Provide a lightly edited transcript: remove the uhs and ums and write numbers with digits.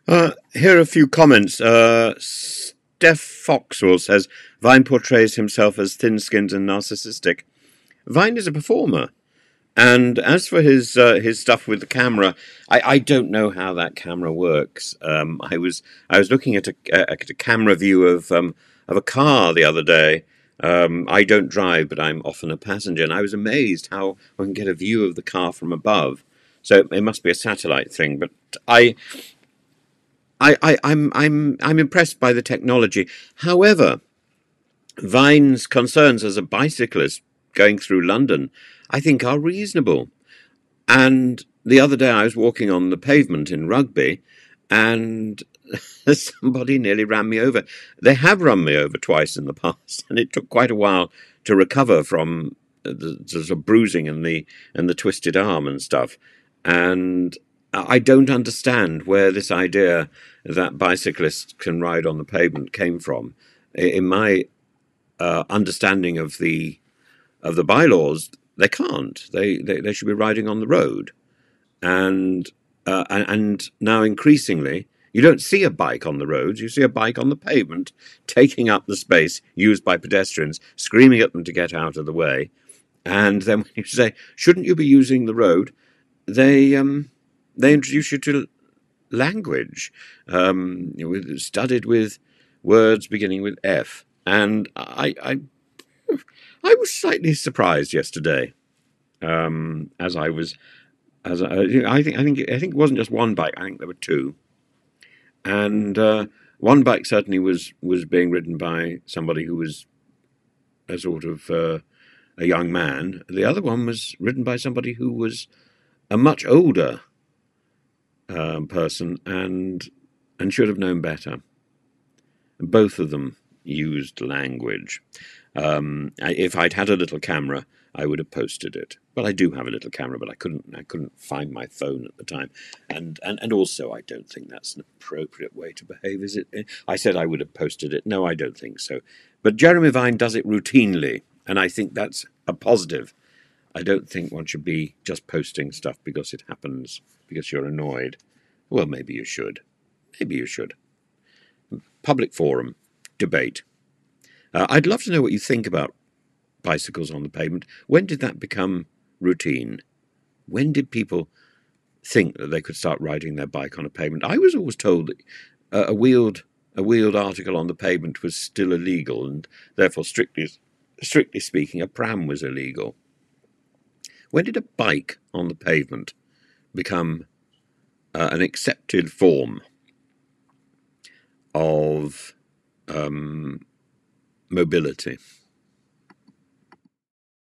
Here are a few comments. Steph Foxwell says Vine portrays himself as thin-skinned and narcissistic. Vine is a performer, and as for his stuff with the camera, I don't know how that camera works. I was looking at a camera view of a car the other day. I don't drive, but I'm often a passenger, and I was amazed how one can get a view of the car from above. So it must be a satellite thing, but I I'm impressed by the technology. However, Vine's concerns as a bicyclist going through London, I think, are reasonable. And the other day I was walking on the pavement in Rugby, and somebody nearly ran me over. They have run me over twice in the past, and it took quite a while to recover from the sort of bruising and the twisted arm and stuff. And I don't understand where this idea that bicyclists can ride on the pavement came from. In my understanding of the bylaws, they can't. They should be riding on the road. And now increasingly, you don't see a bike on the roads. You see a bike on the pavement, taking up the space used by pedestrians, screaming at them to get out of the way. And then when you say, "Shouldn't you be using the road?" They introduce you to language, studied with words beginning with F. And I was slightly surprised yesterday, as I was, I think it wasn't just one bike. I think there were two, and one bike certainly was being ridden by somebody who was a sort of a young man. The other one was ridden by somebody who was a much older person and should have known better. Both of them used language. If I'd had a little camera, I would have posted it. Well, I do have a little camera, but I couldn't find my phone at the time, and also I don't think that's an appropriate way to behave, is it? I said I would have posted it. No, I don't think so. But Jeremy Vine does it routinely, and I think that's a positive. I don't think one should be just posting stuff because it happens, because you're annoyed. Well, maybe you should. Maybe you should. Public forum, debate. I'd love to know what you think about bicycles on the pavement. When did that become routine? When did people think that they could start riding their bike on a pavement? I was always told that a wheeled article on the pavement was still illegal, and therefore, strictly speaking, a pram was illegal. When did a bike on the pavement become an accepted form of mobility?